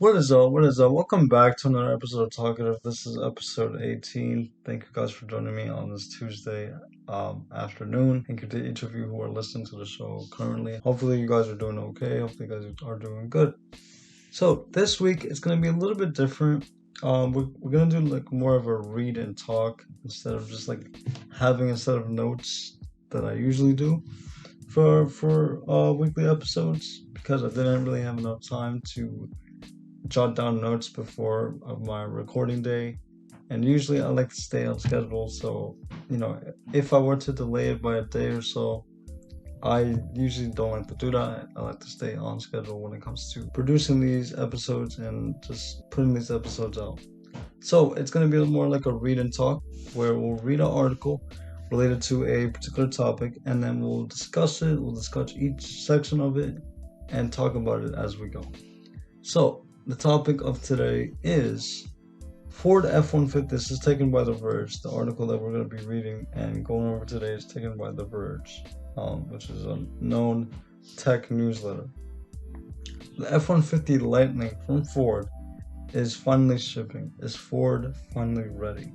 What is up? What is up? Welcome back to another episode of Talkative. This is episode 18. Thank you guys for joining me on this Tuesday afternoon. Thank you to each of you who are listening to the show currently. Hopefully you guys are doing okay. Hopefully you guys are doing good. So this week it's gonna be a little bit different. We're gonna do like more of a read and talk instead of just like having a set of notes that I usually do for weekly episodes because I didn't really have enough time to jot down notes before of my recording day. And usually I like to stay on schedule. So, if I were to delay it by a day or so, I usually don't like to do that. I like to stay on schedule when it comes to producing these episodes and just putting these episodes out. So it's going to be more like a read and talk where we'll read an article related to a particular topic and then we'll discuss it. We'll discuss each section of it and talk about it as we go. So, the topic of today is Ford F-150. This is taken by The Verge. The article that we're going to be reading and going over today is taken by The Verge, which is a known tech newsletter. The F-150 Lightning from Ford is finally shipping. Is Ford finally ready?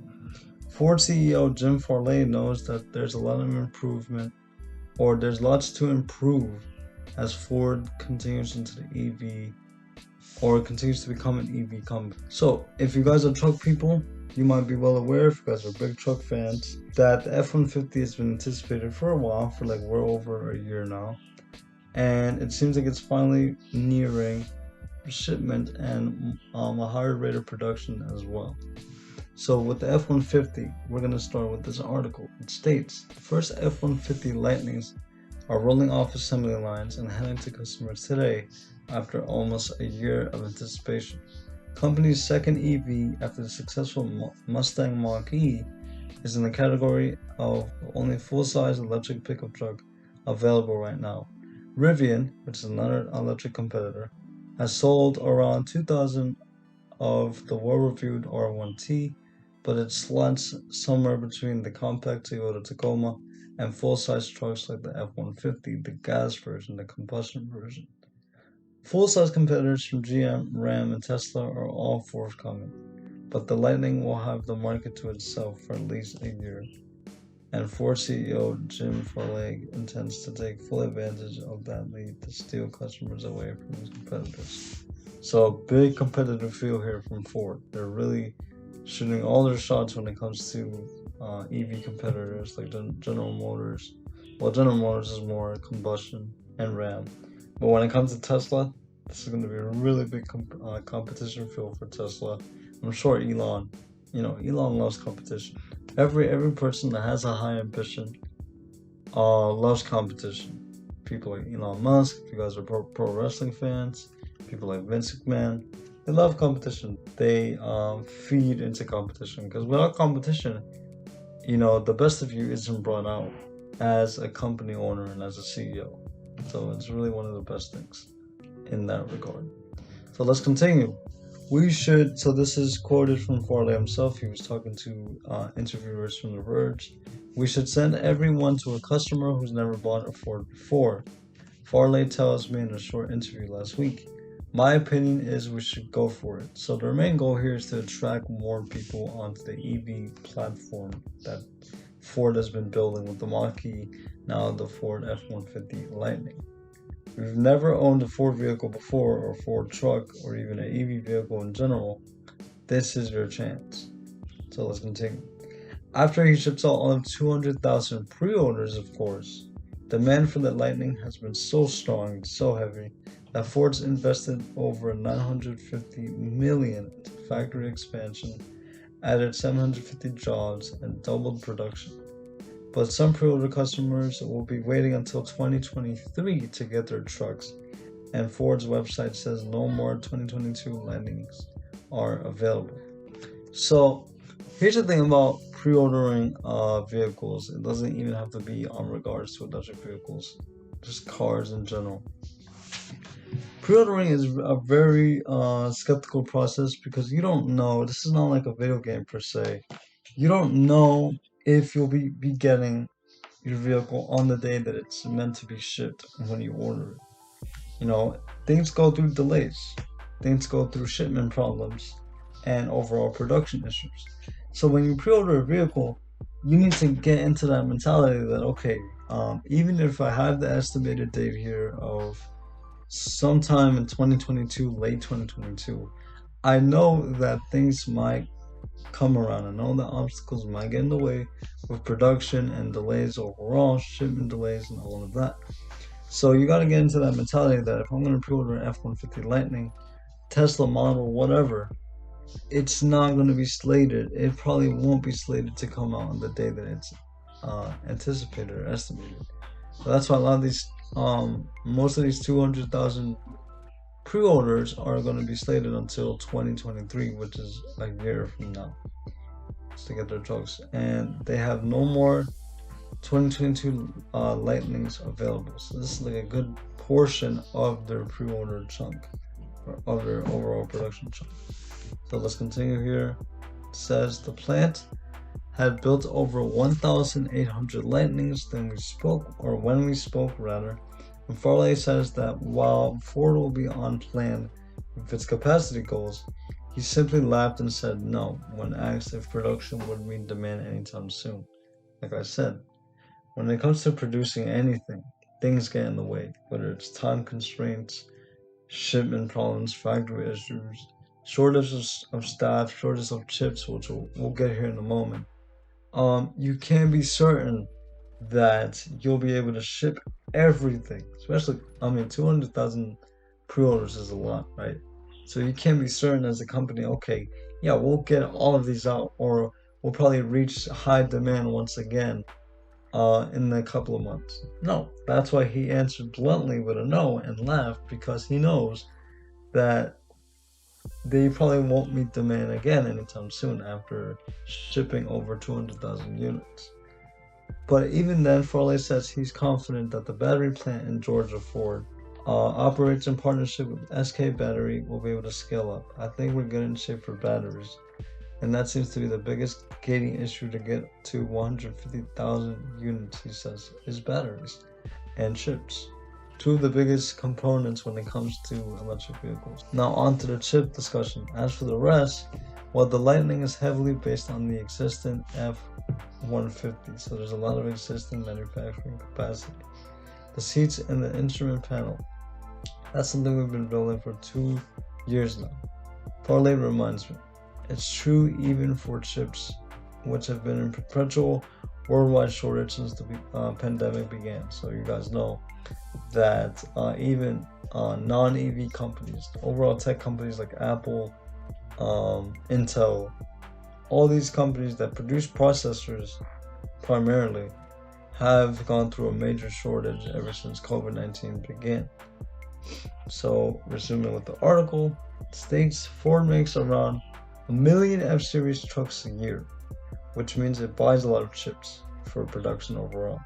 Ford CEO Jim Farley knows that there's a lot of improvement, or there's lots to improve as Ford continues into the EV or continues to become an EV company. So, if you guys are truck people, you might be well aware, if you guys are big truck fans, that the F-150 has been anticipated for a while, for like we're over a year now. And it seems like it's finally nearing shipment and a higher rate of production as well. So with the F-150, we're going to start with this article. It states, the first F-150 Lightnings are rolling off assembly lines and heading to customers today after almost a year of anticipation. Company's second EV after the successful Mustang Mach-E is in the category of the only full-size electric pickup truck available right now. Rivian, which is another electric competitor, has sold around 2,000 of the well-reviewed R1T, but it slots somewhere between the compact Toyota Tacoma and full-size trucks like the F-150, the gas version, the combustion version. Full-size competitors from GM, Ram, and Tesla are all forthcoming, but the Lightning will have the market to itself for at least a year, and Ford CEO Jim Farley intends to take full advantage of that lead to steal customers away from his competitors. So big competitive feel here from Ford. They're really shooting all their shots when it comes to EV competitors like General Motors. Well, General Motors is more combustion and Ram. But when it comes to Tesla, this is going to be a really big competition field for Tesla. I'm sure Elon, Elon loves competition. Every person that has a high ambition loves competition. People like Elon Musk, if you guys are pro wrestling fans, people like Vince McMahon, they love competition. They feed into competition because without competition, the best of you isn't brought out as a company owner and as a CEO. So it's really one of the best things in that regard. So let's continue. So this is quoted from Farley himself. He was talking to interviewers from The Verge. We should send everyone to a customer who's never bought a Ford before. Farley tells me in a short interview last week. My opinion is we should go for it. So the main goal here is to attract more people onto the EV platform that Ford has been building with the Mach-E, now the Ford F-150 Lightning. If you've never owned a Ford vehicle before, or a Ford truck, or even an EV vehicle in general, this is your chance. So let's continue. After he ships out all of 200,000 pre-orders, of course, demand for the Lightning has been so strong and so heavy that Ford's invested over $950 million into factory expansion, added 750 jobs, and doubled production. But some pre-order customers will be waiting until 2023 to get their trucks, and Ford's website says no more 2022 Lightnings are available. So here's the thing about pre-ordering vehicles. It doesn't even have to be on regards to electric vehicles, just cars in general. Pre-ordering is a very skeptical process because you don't know. This is not like a video game per se. You don't know if you'll be getting your vehicle on the day that it's meant to be shipped when you order it. Things go through delays. things go through shipment problems and overall production issues. So when you pre-order a vehicle, you need to get into that mentality that, okay, even if I have the estimated date here of sometime in 2022, late 2022, I know that things might come around. I know that obstacles might get in the way with production and delays overall, shipment delays and all of that. So you got to get into that mentality that if I'm going to pre-order an F-150 Lightning, Tesla model, whatever, it's not going to be slated. It probably won't be slated to come out on the day that it's anticipated or estimated. So that's why a lot of these, most of these 200,000 pre-orders are going to be slated until 2023, which is a year from now, to get their trucks. And they have no more 2022 Lightnings available. So this is like a good portion of their pre-order chunk, or of their overall production chunk. So let's continue here. It says the plant had built over 1,800 Lightnings when we spoke rather. And Farley says that while Ford will be on plan with its capacity goals, he simply laughed and said no when asked if production would meet demand anytime soon. Like I said, when it comes to producing anything, things get in the way, whether it's time constraints, shipment problems, factory issues, shortages of staff, shortages of chips, which we'll get here in a moment. You can't be certain that you'll be able to ship everything, especially, 200,000 pre-orders is a lot, right? So you can't be certain as a company, okay, yeah, we'll get all of these out, or we'll probably reach high demand once again in a couple of months. No, that's why he answered bluntly with a no and laughed, because he knows that they probably won't meet demand again anytime soon after shipping over 200,000 units. But even then, Farley says he's confident that the battery plant in Georgia Ford operates in partnership with SK Battery will be able to scale up. I think we're good in shape for batteries, and that seems to be the biggest gating issue to get to 150,000 units, he says, is batteries and chips. Two of the biggest components when it comes to electric vehicles. Now on to the chip discussion. As for the rest, well, the Lightning is heavily based on the existing F-150, so there's a lot of existing manufacturing capacity. The seats and the instrument panel, that's something we've been building for 2 years now. Farley reminds me, it's true even for chips, which have been in perpetual worldwide shortage since the pandemic began. So you guys know that even non-EV companies, overall tech companies like Apple, Intel, all these companies that produce processors primarily have gone through a major shortage ever since COVID-19 began. So resuming with the article, it states Ford makes around 1 million F-Series trucks a year, which means it buys a lot of chips for production overall.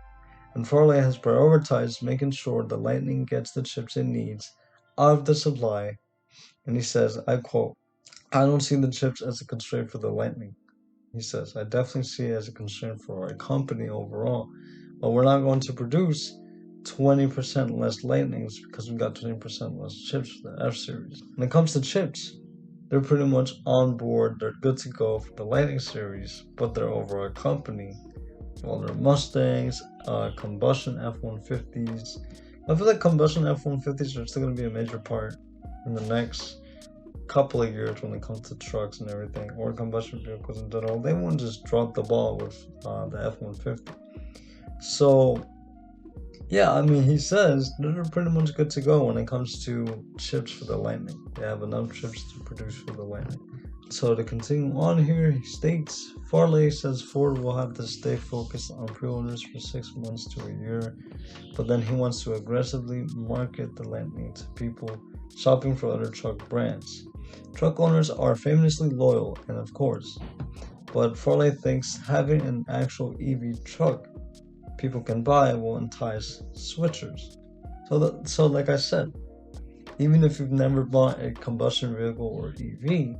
And Farley has prioritized making sure the Lightning gets the chips it needs out of the supply. And he says, I quote, I don't see the chips as a constraint for the Lightning. He says, I definitely see it as a constraint for our company overall, but we're not going to produce 20% less Lightnings because we got 20% less chips for the F-Series. When it comes to chips, they're pretty much on board. They're good to go for the Lightning series, but their overall company, well, they're Mustangs, combustion F-150s. I feel like combustion F-150s are still going to be a major part in the next couple of years when it comes to trucks and everything, or combustion vehicles in general. They won't just drop the ball with the F-150. So, yeah, he says they're pretty much good to go when it comes to chips for the Lightning. They have enough chips to produce for the Lightning. So to continue on here, he states, Farley says Ford will have to stay focused on pre-orders for 6 months to a year, but then he wants to aggressively market the Lightning to people shopping for other truck brands. Truck owners are famously loyal, and of course, but Farley thinks having an actual EV truck people can buy will entice switchers. So like I said, even if you've never bought a combustion vehicle or EV,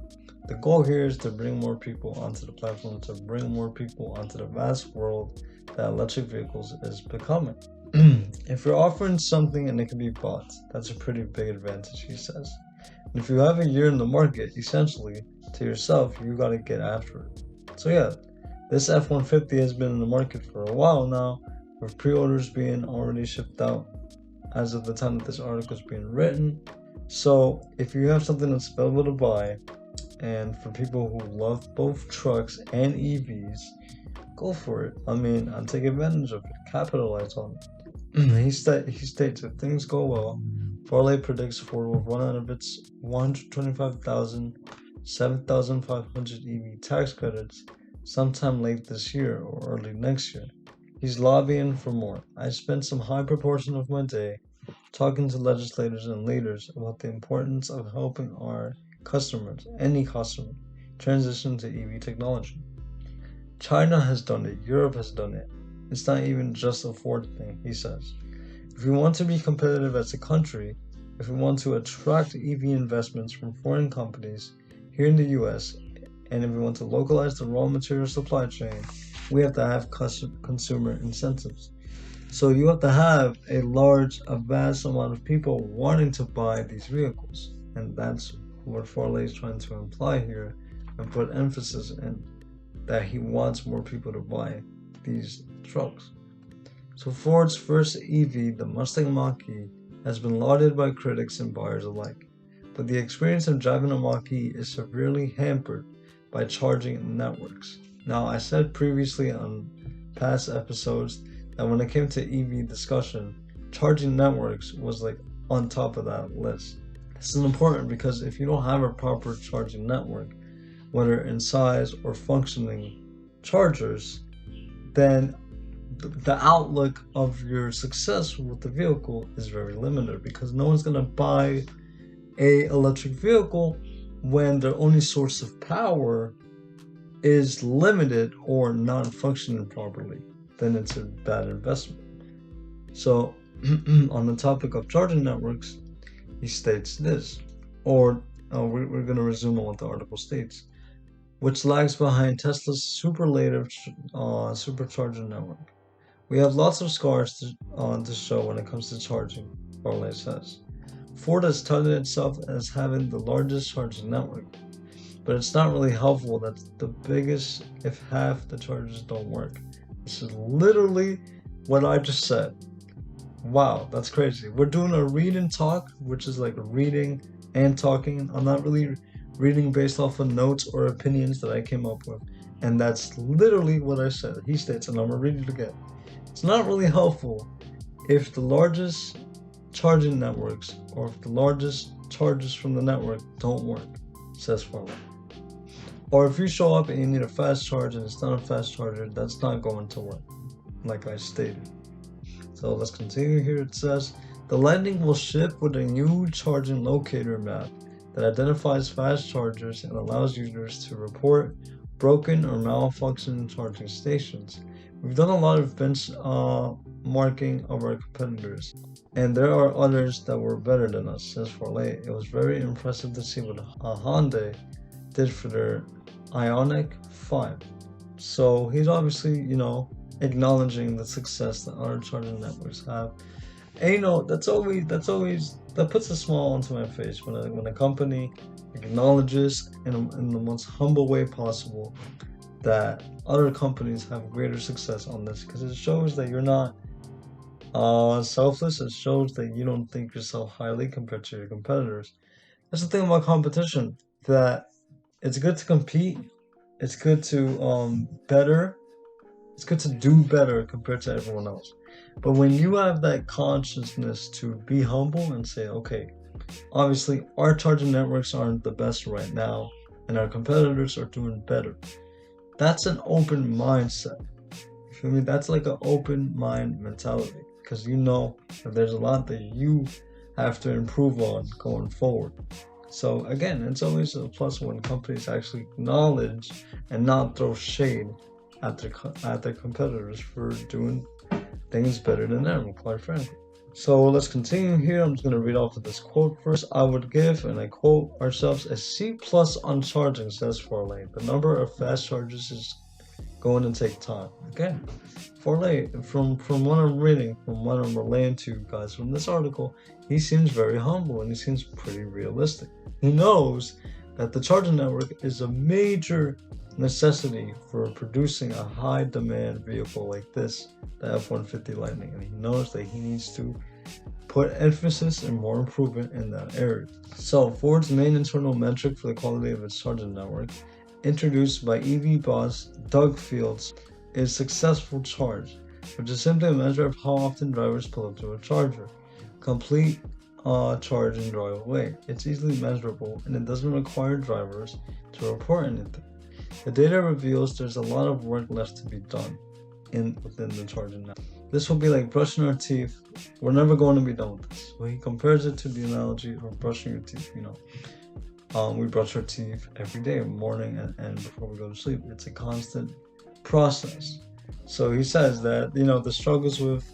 the goal here is to bring more people onto the platform, to bring more people onto the vast world that electric vehicles is becoming. If you're offering something and it can be bought, that's a pretty big advantage, he says. And if you have a year in the market, essentially, to yourself, you gotta get after it. So yeah, this F-150 has been in the market for a while now, with pre-orders being already shipped out as of the time that this article is being written. So if you have something that's available to buy, and for people who love both trucks and EVs, go for it. I mean, I'll take advantage of it, capitalize on it. He states if things go well, Farley predicts Ford will run out of its 125,000, 7,500 EV tax credits sometime late this year or early next year. He's lobbying for more. I spent some high proportion of my day talking to legislators and leaders about the importance of helping our customers, any customer, transition to EV technology. China has done it, Europe has done it. It's not even just a Ford thing, he says. If we want to be competitive as a country, if we want to attract EV investments from foreign companies here in the US, and if we want to localize the raw material supply chain, we have to have consumer incentives. So you have to have a vast amount of people wanting to buy these vehicles. And that's what Farley is trying to imply here and put emphasis in, that he wants more people to buy these trucks. So Ford's first EV, the Mustang Mach-E, has been lauded by critics and buyers alike. But the experience of driving a Mach-E is severely hampered by charging networks. Now, I said previously on past episodes that when it came to EV discussion, charging networks was like on top of that list. This is important because if you don't have a proper charging network, whether in size or functioning chargers, then the outlook of your success with the vehicle is very limited, because no one's going to buy a electric vehicle when their only source of power is limited or not functioning properly. Then it's a bad investment. So on the topic of charging networks, he states this, or we're going to resume on what the article states, which lags behind Tesla's superlative supercharger network. We have lots of scars to show when it comes to charging, Farley says. Ford has touted itself as having the largest charging network, but it's not really helpful that the biggest if half the chargers don't work. This is literally what I just said. Wow, that's crazy. We're doing a read and talk, which is like reading and talking. I'm not really reading based off of notes or opinions that I came up with. And that's literally what I said. He states, and I'm going to read it again. It's not really helpful if the largest charging networks or if the largest chargers from the network don't work, says Farley. Or if you show up and you need a fast charge and it's not a fast charger, that's not going to work, like I stated. So let's continue here. It says, the Lightning will ship with a new charging locator map that identifies fast chargers and allows users to report broken or malfunctioning charging stations. We've done a lot of benchmarking of our competitors, and there are others that were better than us, says Farley. It was very impressive to see what Hyundai did for their Ioniq 5. So he's obviously, acknowledging the success that other charging networks have. And that puts a smile onto my face when a company acknowledges in the most humble way possible that other companies have greater success on this, because it shows that you're not selfless. It shows that you don't think yourself highly compared to your competitors. That's the thing about competition, that it's good to compete, it's good to it's good to do better compared to everyone else. But when you have that consciousness to be humble and say, okay, obviously our charging networks aren't the best right now and our competitors are doing better, that's an open mindset. You feel me? That's like an open mind mentality, because you know that there's a lot that you have to improve on going forward. So again, it's always a plus when companies actually acknowledge and not throw shade at their competitors for doing things better than them, quite frankly. So let's continue here. I'm just going to read off of this quote first. I would give, and I quote, ourselves a C+ on charging, says Farley. The number of fast chargers is going to take time. Again, Farley, from what I'm reading, from what I'm relaying to you guys from this article, he seems very humble and he seems pretty realistic. He knows that the charging network is a major necessity for producing a high demand vehicle like this, the F-150 Lightning, and he knows that he needs to put emphasis and more improvement in that area. So Ford's main internal metric for the quality of its charging network, introduced by EV boss Doug Fields, is successful charge, which is simply a measure of how often drivers pull up to a charger, complete charge and drive away. It's easily measurable and it doesn't require drivers to report anything. The data reveals there's a lot of work left to be done within the charging network. This will be like brushing our teeth. We're never going to be done with this. So he compares it to the analogy of brushing your teeth. We brush our teeth every day, morning and before we go to sleep. It's a constant process. So he says that the struggles with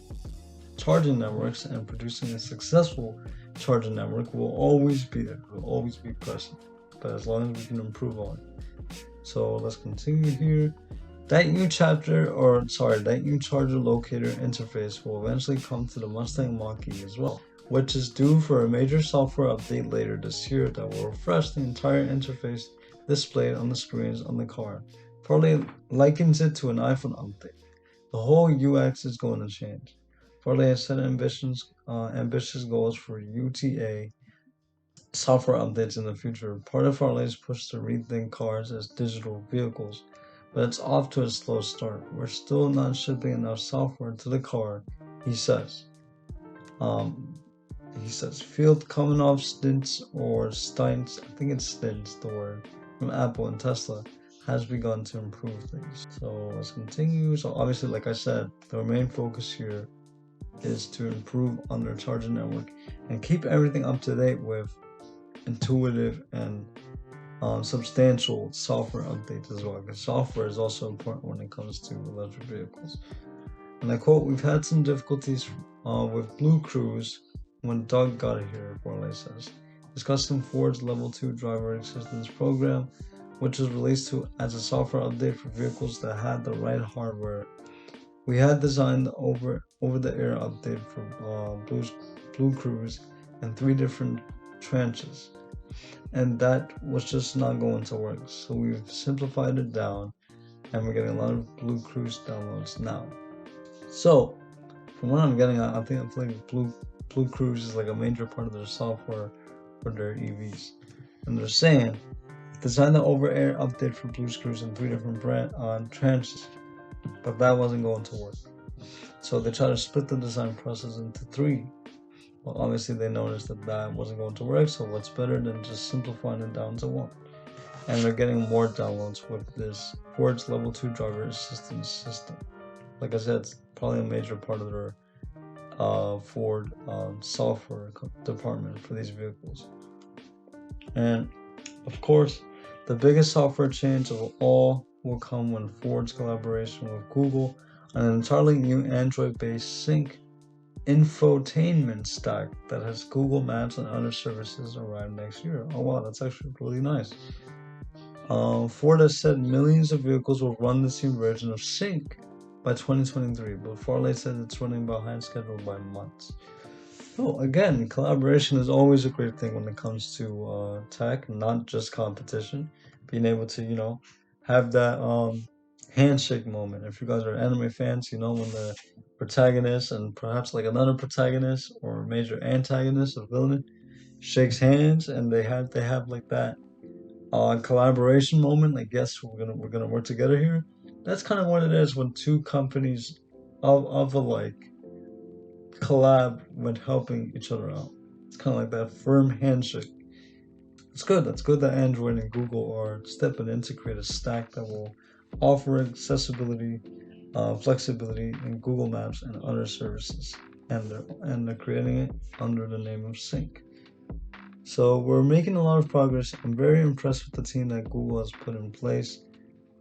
charging networks and producing a successful charging network will always be there, will always be present, but as long as we can improve on it. So let's continue here. That new charger locator interface will eventually come to the Mustang Mach-E as well, which is due for a major software update later this year that will refresh the entire interface displayed on the screens on the car. Farley likens it to an iPhone update. The whole UX is going to change. Farley has set ambitious goals for UTA software updates in the future. Part of Farley's push to rethink cars as digital vehicles, but it's off to a slow start. We're still not shipping enough software to the car, he says. Field coming off stints or stints, I think it's stints, the word, from Apple and Tesla, has begun to improve things. So let's continue. So obviously, like I said, the main focus here is to improve on their charging network and keep everything up to date with intuitive and substantial software updates as well, because software is also important when it comes to electric vehicles. And I quote, "We've had some difficulties with Blue Cruise when Doug got here," Farley says, discussing Ford's Level 2 driver assistance program, which was released as a software update for vehicles that had the right hardware. We had designed the over-the-air update for Blue Cruise in 3 different tranches, and that was just not going to work. So we've simplified it down, and we're getting a lot of Blue Cruise downloads now. So from what I'm getting, I feel like Blue Cruise is like a major part of their software for their EVs, and they're saying design the over-air update for Blue Cruise in 3 different tranches, but that wasn't going to work. So they tried to split the design process into 3. Well, obviously they noticed that wasn't going to work, so what's better than just simplifying it down to 1? And they're getting more downloads with this Ford's Level 2 driver assistance system. Like I said, it's probably a major part of their Ford software department for these vehicles. And of course, the biggest software change of all will come when Ford's collaboration with Google on an entirely new Android-based sync infotainment stack that has Google Maps and other services arrive next year. Oh wow, that's actually really nice. Ford has said millions of vehicles will run this new version of Sync by 2023, but Farley said it's running behind schedule by months. Oh, again, collaboration is always a great thing when it comes to tech, not just competition. Being able to, have that handshake moment. If you guys are anime fans, when the protagonist and perhaps like another protagonist or major antagonist or villain shakes hands and they have like that collaboration moment, like yes, we're gonna work together here. That's kind of what it is when 2 companies of alike collab when helping each other out. It's kind of like that firm handshake. It's good. That's good that Android and Google are stepping in to create a stack that will offer accessibility, flexibility in Google Maps and other services, and they're creating it under the name of Sync. So we're making a lot of progress. I'm very impressed with the team that Google has put in place.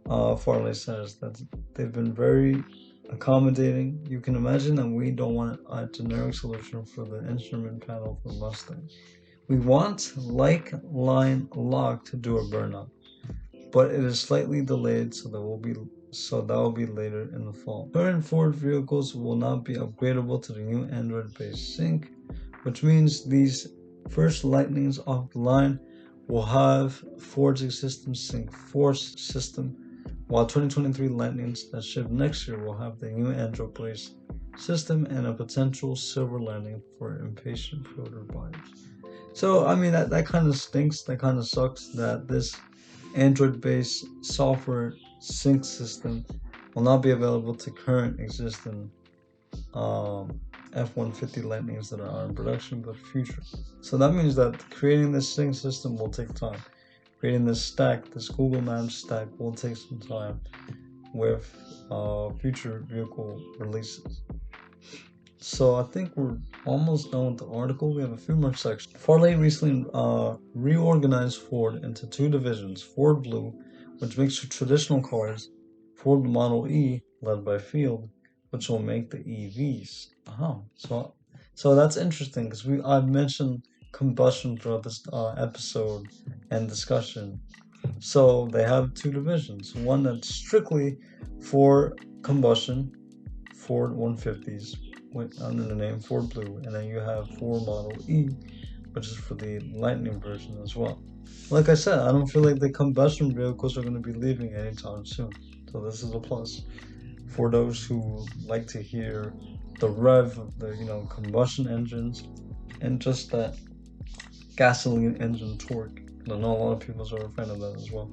Farley says that they've been very accommodating. You can imagine that we don't want a generic solution for the instrument panel for Mustang. We want like line lock to do a burnout, but it is slightly delayed, so so that will be later in the fall. Current Ford vehicles will not be upgradable to the new Android-based sync, which means these first Lightnings off the line will have Ford's existing Sync Force system, while 2023 Lightnings that ship next year will have the new Android-based system and a potential silver lining for impatient pre-order buyers. So, I mean, that kind of stinks, that kind of sucks that this Android-based software sync system will not be available to current existing F-150 Lightnings that are in production, but future. So that means that creating this sync system will take time. Creating this stack, this Google Maps stack, will take some time with future vehicle releases. So I think we're almost done with the article. We have a few more sections. Farley recently reorganized Ford into two divisions: Ford Blue, which makes traditional cars, Ford Model E, led by Field, which will make the EVs. So that's interesting because I've mentioned combustion throughout this episode and discussion. So they have two divisions: one that's strictly for combustion, Ford 150s, under the name Ford Blue, and then you have Ford Model E, which is for the Lightning version as well. Like I said, I don't feel like the combustion vehicles are going to be leaving anytime soon, so this is a plus for those who like to hear the rev of the combustion engines and just that gasoline engine torque. I know a lot of people are a fan of that as well.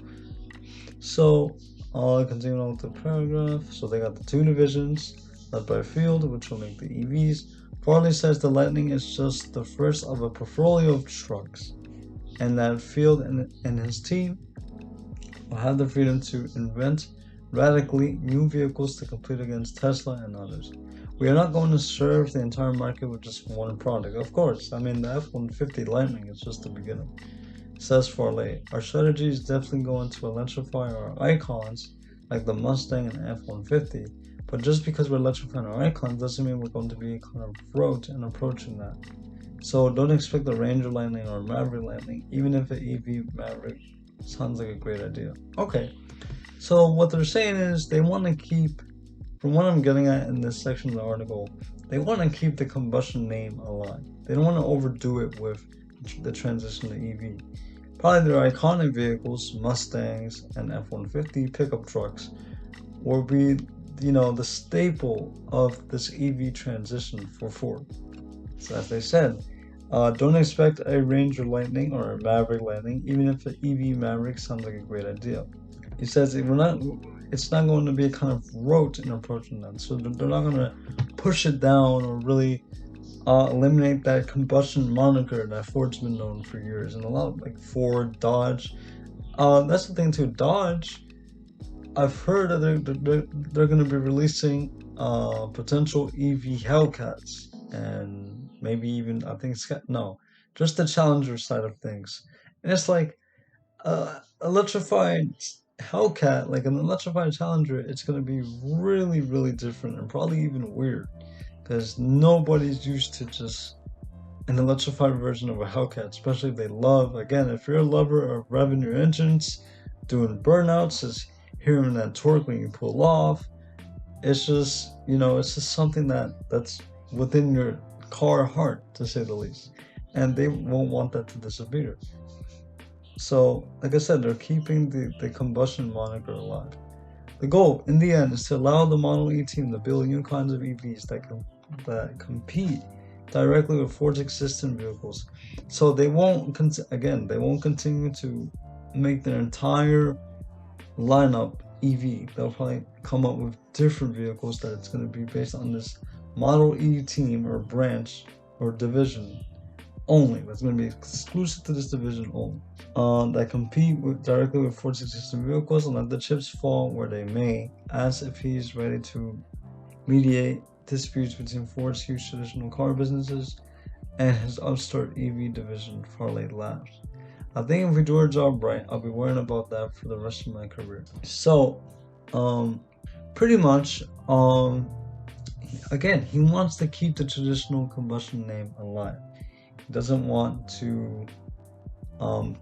So I'll continue on with the paragraph. So they got the two divisions led by Field, which will make the EVs. Farley says the Lightning is just the first of a portfolio of trucks, and that Field and his team will have the freedom to invent radically new vehicles to compete against Tesla and others. We are not going to serve the entire market with just one product. Of course, I mean, the F-150 Lightning is just the beginning. Says Farley, our strategy is definitely going to electrify our icons like the Mustang and F-150, but just because we're electrifying our icons doesn't mean we're going to be kind of rote in approaching that. So don't expect the Ranger Lightning or Maverick Lightning, even if an EV Maverick sounds like a great idea. Okay, so what they're saying is they want to keep, from what I'm getting at in this section of the article, they want to keep the combustion name alive. They don't want to overdo it with the transition to EV. Probably their iconic vehicles, Mustangs and F-150 pickup trucks, will be the staple of this EV transition for Ford. So as they said, don't expect a Ranger Lightning or a Maverick Lightning, even if an EV Maverick sounds like a great idea. He says it's not going to be a kind of rote in approaching that. So they're not going to push it down or really eliminate that combustion moniker that Ford's been known for years. And a lot of like Ford, Dodge. That's the thing too. Dodge, I've heard that they're going to be releasing potential EV Hellcats, and maybe even just the Challenger side of things. And it's like electrified Hellcat, like an electrified Challenger, it's going to be really, really different and probably even weird because nobody's used to just an electrified version of a Hellcat, especially if they love, again, if you're a lover of revving your engines, doing burnouts, is hearing that torque when you pull off. It's just, it's just something that's within your car heart, to say the least. And they won't want that to disappear. So, like I said, they're keeping the combustion moniker alive. The goal, in the end, is to allow the Model E team to build new kinds of EVs that compete directly with Ford's existing vehicles. So they won't continue to make their entire lineup EV. They'll probably come up with different vehicles that it's going to be based on this Model E team or branch or division only. That's going to be exclusive to this division only. That compete directly with Ford's existing vehicles and let the chips fall where they may, as if he's ready to mediate disputes between Ford's huge traditional car businesses and his upstart EV division, Farley laughs. I think if we do our job right, I'll be worrying about that for the rest of my career. So, pretty much, again, he wants to keep the traditional combustion name alive. He doesn't want to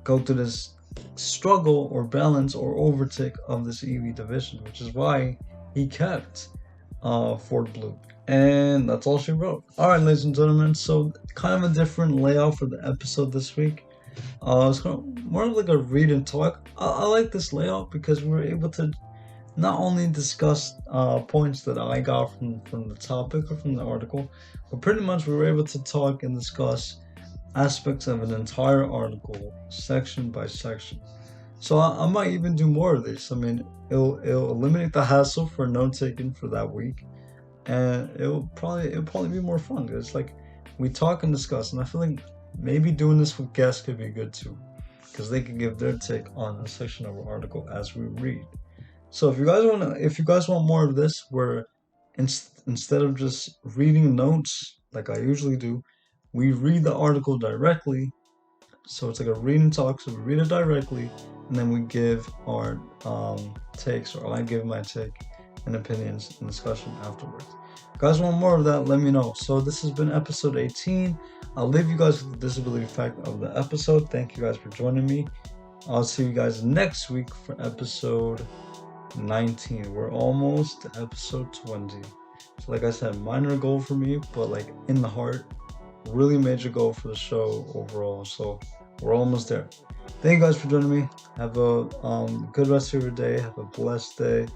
go through this struggle or balance or overtake of this EV division, which is why he kept Ford Blue. And that's all she wrote. Alright, ladies and gentlemen, so kind of a different layout for the episode this week. It's kind of more like a read and talk. I like this layout because we were able to not only discuss points that I got from the topic or from the article, but pretty much we were able to talk and discuss aspects of an entire article, section by section. So I might even do more of this. I mean, it'll eliminate the hassle for note taking for that week, and it'll probably be more fun. It's like we talk and discuss, and I feel like maybe doing this with guests could be good too, because they can give their take on a section of an article as we read. So if you guys want more of this, where instead of just reading notes like I usually do, we read the article directly. So it's like a read and talk. So we read it directly, and then we give our takes, or I give my take and opinions and discussion afterwards. If you guys want more of that, let me know. So this has been episode 18. I'll leave you guys with the disability fact of the episode. Thank you guys for joining me. I'll see you guys next week for episode 19. We're almost to episode 20. So like I said, minor goal for me, but like in the heart, really major goal for the show overall. So we're almost there. Thank you guys for joining me. Have a good rest of your day. Have a blessed day,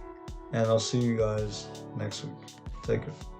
and I'll see you guys next week. Take care.